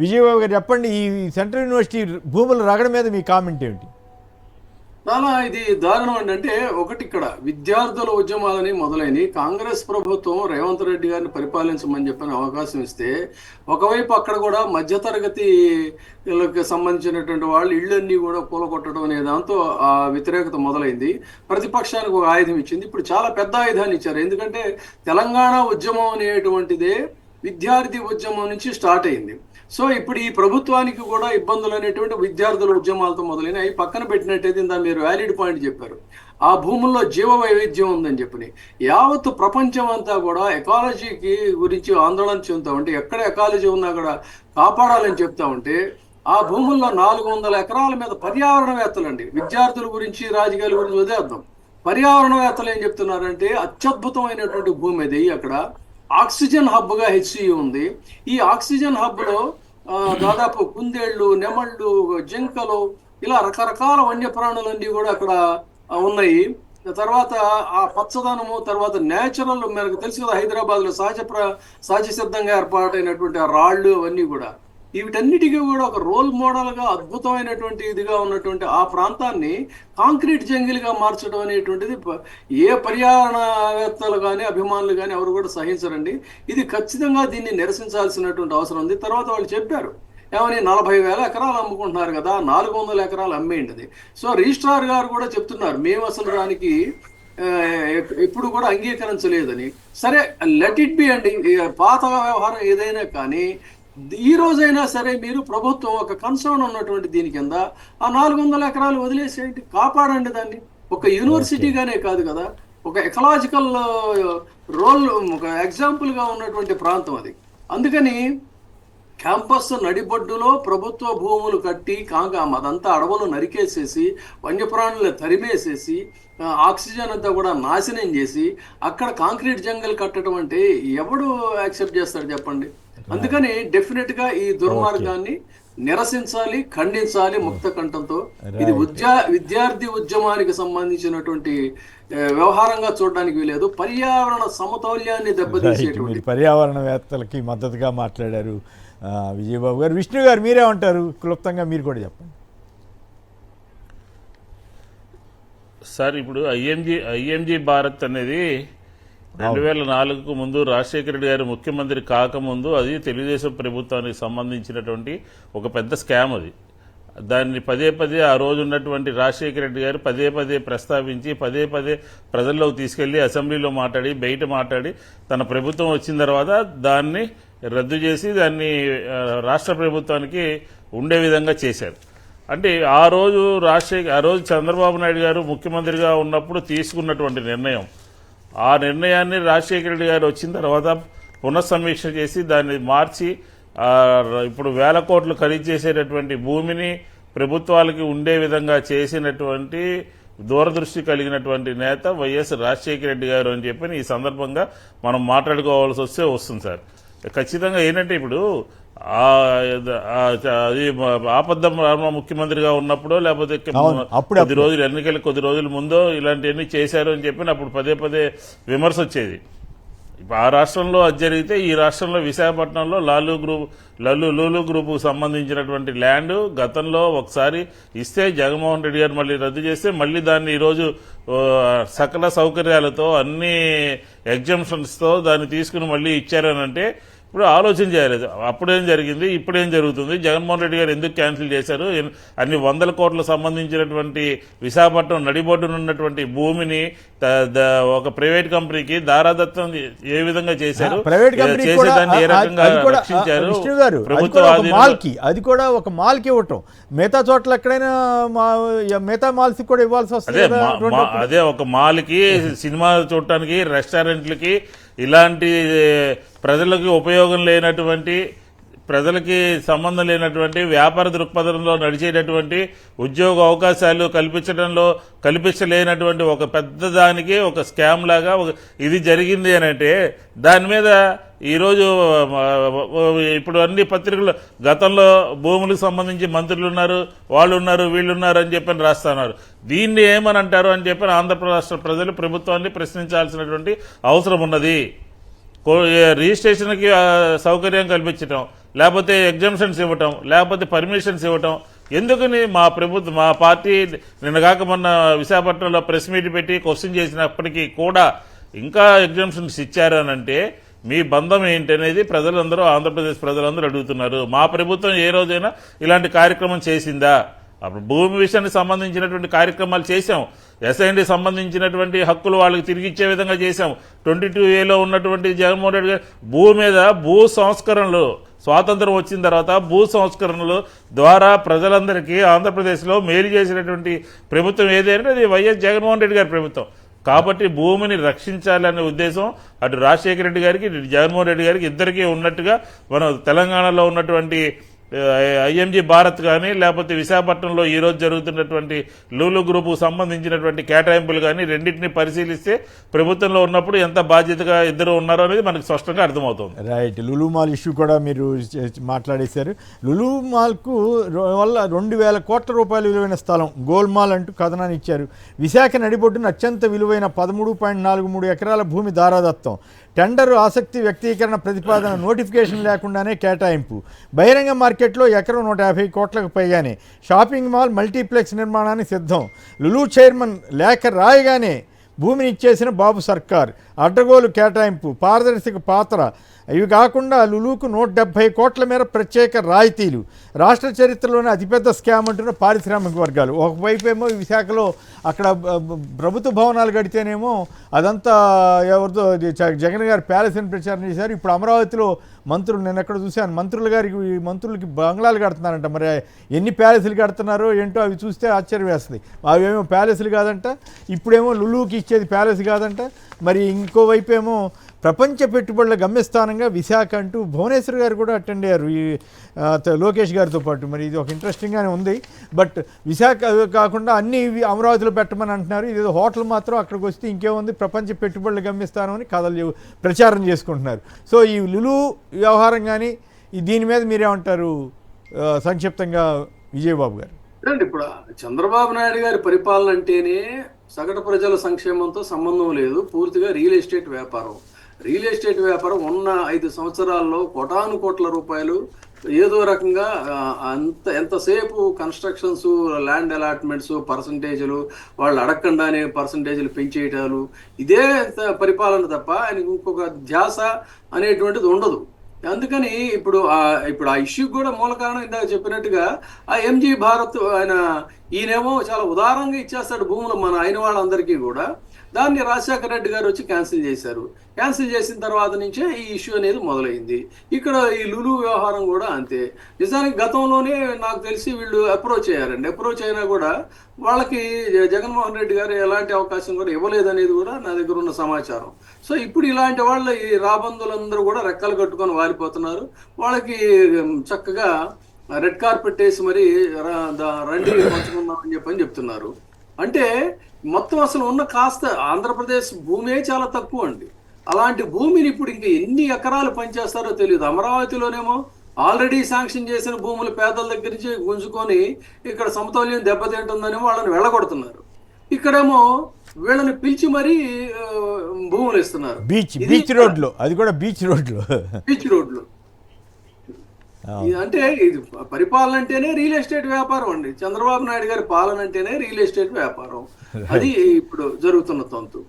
విజయబాబు గారు చెప్పండి, ఈ సెంట్రల్ యూనివర్సిటీ భూముల రగడ మీద మీ కామెంట్ ఏమిటి? చాలా ఇది దారుణం అండి. అంటే ఒకటి, ఇక్కడ విద్యార్థుల ఉద్యమాలని మొదలైన కాంగ్రెస్ ప్రభుత్వం రేవంత్ రెడ్డి గారిని పరిపాలించమని చెప్పని అవకాశం ఇస్తే, ఒకవైపు అక్కడ కూడా మధ్యతరగతి వీళ్ళకి సంబంధించినటువంటి వాళ్ళు ఇళ్ళన్నీ కూడా కూలగొట్టడం అనే దాంతో ఆ వ్యతిరేకత మొదలైంది. ప్రతిపక్షానికి ఒక ఆయుధం ఇచ్చింది. ఇప్పుడు చాలా పెద్ద ఆయుధాన్ని ఇచ్చారు. ఎందుకంటే తెలంగాణ ఉద్యమం అనేటువంటిదే విద్యార్థి ఉద్యమం నుంచి స్టార్ట్ అయింది. సో ఇప్పుడు ఈ ప్రభుత్వానికి కూడా ఇబ్బందులు అనేటువంటి విద్యార్థుల ఉద్యమాలతో మొదలైన అవి పక్కన పెట్టినట్టయితే ఇందా మీరు వ్యాలిడ్ పాయింట్ చెప్పారు. ఆ భూముల్లో జీవ వైవిధ్యం ఉందని చెప్పని యావత్ ప్రపంచం అంతా కూడా ఎకాలజీకి గురించి ఆందోళన చెందుతా ఉంటే, ఎక్కడ ఎకాలజీ ఉన్నా కూడా కాపాడాలని చెప్తా ఉంటే, ఆ భూముల్లో 400 ఎకరాల మీద పర్యావరణవేత్తలండి, విద్యార్థుల గురించి రాజకీయాల గురించి వదిలేద్దాం, పర్యావరణవేత్తలు ఏం చెప్తున్నారంటే అత్యద్భుతమైనటువంటి భూమి అది. అక్కడ ఆక్సిజన్ హబ్గా హెచ్సియు ఉంది. ఈ ఆక్సిజన్ హబ్లో దాదాపు కుందేళ్లు, నెమళ్ళు, జింకలు, ఇలా రకరకాల వన్యప్రాణులన్నీ కూడా అక్కడ ఉన్నాయి. తర్వాత ఆ పచ్చదనము, తర్వాత నేచురల్, మనకు తెలుసు కదా హైదరాబాద్లో సహజ సిద్ధంగా ఏర్పాటైనటువంటి ఆ రాళ్ళు అవన్నీ కూడా, వీటన్నిటికీ కూడా ఒక రోల్ మోడల్గా అద్భుతమైనటువంటి ఇదిగా ఉన్నటువంటి ఆ ప్రాంతాన్ని కాంక్రీట్ జంగిల్గా మార్చడం అనేటువంటిది ఏ పర్యావరణవేత్తలు కానీ అభిమానులు కానీ ఎవరు కూడా సహించరండి. ఇది ఖచ్చితంగా దీన్ని నిరసించాల్సినటువంటి అవసరం ఉంది. తర్వాత వాళ్ళు చెప్పారు ఏమని, 40,000 ఎకరాలు అమ్ముకుంటున్నారు కదా, 400 ఎకరాలు అమ్మేంటిది. సో రిజిస్ట్రార్ గారు కూడా చెప్తున్నారు మేము అసలు దానికి ఎప్పుడు కూడా అంగీకరించలేదని. సరే, లెట్ ఇట్ బి అండి, పాత వ్యవహారం ఏదైనా కానీ ఈ రోజైనా సరే మీరు ప్రభుత్వం ఒక కన్సర్న్ ఉన్నటువంటి దీని కింద ఆ 400 ఎకరాలు వదిలేసేయండి, కాపాడండి దాన్ని. ఒక యూనివర్సిటీగానే కాదు కదా, ఒక ఎకలాజికల్ రోల్, ఒక ఎగ్జాంపుల్గా ఉన్నటువంటి ప్రాంతం అది. అందుకని క్యాంపస్ నడిబొడ్డులో ప్రభుత్వ భూములు కట్టి అదంతా అడవులు నరికేసేసి వన్యప్రాణులు తరిమేసేసి ఆక్సిజన్ అంతా కూడా నాశనం చేసి అక్కడ కాంక్రీట్ జంగల్ కట్టడం అంటే ఎవడు యాక్సెప్ట్ చేస్తాడు చెప్పండి? అందుకని డెఫినెట్ గా ఈ దుర్మార్గాన్ని నిరసించాలి, ఖండించాలి ముక్త కంఠంతో. ఇది విద్యార్థి ఉద్యమానికి సంబంధించినటువంటి వ్యవహారంగా చూడడానికి వీలేదు. పర్యావరణ సమతౌల్యాన్ని దెబ్బతీసేటువంటి పర్యావరణవేత్తలకి మద్దతుగా మాట్లాడారు విజయబాబు గారు. విష్ణు గారు మీరేమంటారు? క్లుప్తంగా మీరు కూడా చెప్పండి సార్. ఇప్పుడు ఐఎంజీ భారత్ అనేది 2004కు ముందు రాజశేఖర రెడ్డి గారు ముఖ్యమంత్రి కాకముందు అది తెలుగుదేశం ప్రభుత్వానికి సంబంధించినటువంటి ఒక పెద్ద స్కామ్. అది దాన్ని పదే ఆ రోజు ఉన్నటువంటి రాజశేఖర రెడ్డి గారు పదే ప్రస్తావించి పదే ప్రజల్లోకి తీసుకెళ్లి అసెంబ్లీలో మాట్లాడి బయట మాట్లాడి తన ప్రభుత్వం వచ్చిన తర్వాత దాన్ని రద్దు చేసి దాన్ని రాష్ట్ర ప్రభుత్వానికి ఉండే విధంగా చేశారు. అంటే ఆ రోజు చంద్రబాబు నాయుడు గారు ముఖ్యమంత్రిగా ఉన్నప్పుడు తీసుకున్నటువంటి నిర్ణయం, ఆ నిర్ణయాన్ని రాజశేఖర రెడ్డి గారు వచ్చిన తర్వాత పునఃసమీక్ష చేసి దాన్ని మార్చి ఇప్పుడు 1000 కోట్లు ఖరీదు చేసేటటువంటి భూమిని ప్రభుత్వాలకి ఉండే విధంగా చేసినటువంటి దూరదృష్టి కలిగినటువంటి నేత వైఎస్ రాజశేఖర రెడ్డి గారు అని చెప్పి ఈ సందర్భంగా మనం మాట్లాడుకోవాల్సి వస్తుంది సార్. ఖచ్చితంగా ఏంటంటే ఇప్పుడు అది ఆపద్ధ ముఖ్యమంత్రిగా ఉన్నప్పుడు లేకపోతే కొద్ది రోజుల ముందో ఇలాంటివన్నీ చేశారు అని చెప్పి అప్పుడు పదే విమర్శ వచ్చేది. ఇప్పుడు ఆ రాష్ట్రంలో అది జరిగితే ఈ రాష్ట్రంలో విశాఖపట్నంలో లూలు గ్రూపుకు సంబంధించినటువంటి ల్యాండ్ గతంలో ఒకసారి ఇస్తే జగన్మోహన్ రెడ్డి గారు మళ్ళీ రద్దు చేస్తే మళ్ళీ దాన్ని ఈరోజు సకల సౌకర్యాలతో అన్ని ఎగ్జంప్షన్స్తో దాన్ని తీసుకుని మళ్ళీ ఇచ్చారని అంటే ఇప్పుడు ఆలోచన చేయలేదు. అప్పుడేం జరిగింది, ఇప్పుడేం జరుగుతుంది, జగన్మోహన్ రెడ్డి గారు ఎందుకు క్యాన్సిల్ చేశారు, అన్ని 100 కోట్లకు సంబంధించినటువంటి విశాఖపట్నం నడిబొడ్డునున్నటువంటి భూమిని ఒక ప్రైవేట్ కంపెనీకి దారాదత్తం ఏ విధంగా చేశారు, చేసేదాన్ని ఏ రకంగా రక్షించారు ప్రభుత్వానికి, అది కూడా ఒక మాల్కి ఇవ్వటం, మిగతా చోట్ల ఎక్కడైనా మిగతా మాల్స్ కూడా ఇవ్వాల్సి వస్తుంది. అదే ఒక మాల్కి, సినిమా చూడటానికి, రెస్టారెంట్లకి, ఇలాంటి ప్రజలకు ఉపయోగం లేనటువంటి, ప్రజలకి సంబంధం లేనటువంటి వ్యాపార దృక్పథంలో నడిచేటటువంటి ఉద్యోగ అవకాశాలు కల్పించలేనటువంటి ఒక పెద్ద దానికి ఒక స్కామ్ లాగా ఇది జరిగింది అని అంటే దాని మీద ఈరోజు ఇప్పుడు అన్ని పత్రికలు గతంలో భూములకు సంబంధించి మంత్రులు ఉన్నారు, వాళ్ళు ఉన్నారు, వీళ్ళు ఉన్నారు అని చెప్పని రాస్తున్నారు. దీన్ని ఏమని అంటారు అని చెప్పని ఆంధ్రప్రదేశ్ ప్రజలు ప్రభుత్వాన్ని ప్రశ్నించాల్సినటువంటి అవసరం ఉన్నది. రిజిస్ట్రేషన్కి సౌకర్యం కల్పించటం, లేకపోతే ఎగ్జామ్షన్స్ ఇవ్వటం, లేకపోతే పర్మిషన్స్ ఇవ్వటం ఎందుకని మా ప్రభుత్వం, మా పార్టీ నిన్నగాక మొన్న విశాఖపట్నంలో ప్రెస్ మీట్ పెట్టి క్వశ్చన్ చేసినప్పటికీ కూడా ఇంకా ఎగ్జామ్షన్స్ ఇచ్చారు అని అంటే మీ బంధం ఏంటి అనేది ప్రజలందరూ, ఆంధ్రప్రదేశ్ ప్రజలందరూ అడుగుతున్నారు. మా ప్రభుత్వం ఏ రోజైనా ఇలాంటి కార్యక్రమం చేసిందా? అప్పుడు భూమి విషయానికి సంబంధించినటువంటి కార్యక్రమాలు చేశాం, ఎస్ఐండి సంబంధించినటువంటి హక్కులు వాళ్ళకి తిరిగి ఇచ్చే విధంగా చేశాం. 22A ఉన్నటువంటి జగన్మోహన్ రెడ్డి గారు భూమి మీద భూ సంస్కరణలు, స్వాతంత్రం వచ్చిన తర్వాత భూ సంస్కరణలు ద్వారా ప్రజలందరికీ ఆంధ్రప్రదేశ్లో మేలు చేసినటువంటి ప్రభుత్వం ఏదైనా అది వైఎస్ జగన్మోహన్ రెడ్డి గారి ప్రభుత్వం. కాబట్టి భూమిని రక్షించాలనే ఉద్దేశం అటు రాజశేఖర రెడ్డి గారికి, ఇటు జగన్మోహన్ రెడ్డి గారికి ఇద్దరికీ ఉన్నట్టుగా మనం తెలంగాణలో ఉన్నటువంటి ఐఎంజీ భారత్ కానీ, లేకపోతే విశాఖపట్నంలో ఈరోజు జరుగుతున్నటువంటి లూలు గ్రూపుకు సంబంధించినటువంటి కేటాయింపులు కానీ రెండింటినీ పరిశీలిస్తే ప్రభుత్వంలో ఉన్నప్పుడు ఎంత బాధ్యతగా ఇద్దరు ఉన్నారో అనేది మనకు స్పష్టంగా అర్థమవుతుంది. రైట్. లులు మాల్ ఇష్యూ కూడా మీరు మాట్లాడేశారు. లులు మాల్కు వల్ల 2,000 కోట్ల రూపాయల విలువైన స్థలం గోల్మాల్ అంటూ కథనాన్ని ఇచ్చారు. విశాఖ నడిబొడ్డున అత్యంత విలువైన 13.43 ఎకరాల భూమి దారాదత్తం. టెండర్ ఆసక్తి వ్యక్తీకరణ ప్రతిపాదన నోటిఫికేషన్ లేకుండానే కేటాయింపు. బహిరంగ మార్కెట్లో ఎకరం 150 కోట్లకు పైగానే. షాపింగ్ మాల్, మల్టీప్లెక్స్ నిర్మాణానికి సిద్ధం. లులు చైర్మన్ లేఖ రాయగానే భూమిని ఇచ్చేసిన బాబు సర్కార్. అడ్డగోలు కేటాయింపు, పారదర్శక పాత్ర. ఇవి కాకుండా లులుకు 170 కోట్ల మేర ప్రత్యేక రాయితీలు. రాష్ట్ర చరిత్రలోనే అతిపెద్ద స్కామ్ అంటున్న పారిశ్రామిక వర్గాలు. ఒకవైపు ఏమో విశాఖలో అక్కడ ప్రభుత్వ భవనాలు కడితేనేమో అదంతా ఎవరితో జగన్ గారు ప్యాలెస్ అని ప్రచారం చేశారు. ఇప్పుడు అమరావతిలో మంత్రులు, నేను ఎక్కడ చూశాను, మంత్రులకి బంగ్లాలు కడుతున్నారంట. మరి ఎన్ని ప్యాలెస్లు కడుతున్నారో ఏంటో అవి చూస్తే ఆశ్చర్యం వేస్తుంది. అవేమో ప్యాలెస్లు కాదంట, ఇప్పుడేమో లులుకి ఇచ్చేది ప్యాలెస్ కాదంట. మరి ఇంకోవైపు ఏమో ప్రపంచ పెట్టుబడుల గమ్యస్థానంగా విశాఖ అంటూ భువనేశ్వర్ గారు కూడా అటెండ్ అయ్యారు ఈ లోకేష్ గారితో పాటు. మరి ఇది ఒక ఇంట్రెస్టింగ్గానే ఉంది. బట్ విశాఖ కాకుండా అన్ని అమరావతిలో పెట్టమని అంటున్నారు. ఇది హోటల్ మాత్రం అక్కడికి వస్తే ఇంకేముంది, ప్రపంచ పెట్టుబడుల గమ్యస్థానం అని కథలు ప్రచారం చేసుకుంటున్నారు. సో ఈ లులు వ్యవహారం కానీ దీని మీద మీరేమంటారు సంక్షిప్తంగా విజయబాబు గారు? ఇప్పుడు చంద్రబాబు నాయుడు గారి పరిపాలన అంటేనే సగటు ప్రజల సంక్షేమంతో సంబంధం లేదు, పూర్తిగా రియల్ ఎస్టేట్ వ్యాపారం. రియల్ ఎస్టేట్ వ్యాపారం ఉన్న 5 సంవత్సరాల్లో కోటాను కోట్ల రూపాయలు ఏదో రకంగా ఎంతసేపు కన్స్ట్రక్షన్స్, ల్యాండ్ అలాట్మెంట్స్, పర్సంటేజీలు, వాళ్ళు అడగకుండానే పర్సంటేజీలు పెంచేయటాలు, ఇదే పరిపాలన తప్ప ఆయనకు ఇంకొక ధ్యాస అనేటువంటిది ఉండదు. అందుకని ఇప్పుడు ఆ ఇష్యూకి కూడా మూల కారణం ఇందాక చెప్పినట్టుగా ఆ ఎంజీ భారత్ ఈయనేమో చాలా ఉదారంగా ఇచ్చేస్తాడు భూములు మన అయిన వాళ్ళందరికీ కూడా. దాన్ని రాజశేఖర రెడ్డి గారు వచ్చి క్యాన్సిల్ చేశారు. క్యాన్సిల్ చేసిన తర్వాత నుంచే ఈ ఇష్యూ అనేది మొదలైంది. ఇక్కడ ఈ లులు వ్యవహారం కూడా అంతే. నిజానికి గతంలోనే నాకు తెలిసి వీళ్ళు అప్రోచ్ అయ్యారండి. అప్రోచ్ అయినా కూడా వాళ్ళకి జగన్మోహన్ రెడ్డి గారు ఎలాంటి అవకాశం కూడా ఇవ్వలేదనేది కూడా నా దగ్గర ఉన్న సమాచారం. సో ఇప్పుడు ఇలాంటి వాళ్ళ ఈ రాబందులందరూ కూడా రెక్కలు కట్టుకొని వారిపోతున్నారు. వాళ్ళకి చక్కగా రెడ్ కార్పెట్ వేసి మరి రండి పంచుకుందామని చెప్పని చెప్తున్నారు. అంటే మొత్తం అసలు ఉన్న కాస్త ఆంధ్రప్రదేశ్ భూమే చాలా తక్కువ అండి. అలాంటి భూమిని ఇప్పుడు ఇంకా ఎన్ని ఎకరాలు పనిచేస్తారో తెలియదు. అమరావతిలోనేమో ఆల్రెడీ శాంక్షన్ చేసిన భూములు పేదల దగ్గర నుంచి గుంజుకొని ఇక్కడ సమతౌల్యం దెబ్బతింటుందని వాళ్ళని వెళ్ళగొడుతున్నారు. ఇక్కడేమో వీళ్ళని పిలిచి మరీ భూములు ఇస్తున్నారు. బీచ్ రోడ్లో, అది కూడా బీచ్ రోడ్లో. అంటే ఇది పరిపాలన అంటేనే రియల్ ఎస్టేట్ వ్యాపారం అండి. చంద్రబాబు నాయుడు గారి పాలన అంటేనే రియల్ ఎస్టేట్ వ్యాపారం. అది ఇప్పుడు జరుగుతున్న తంతు.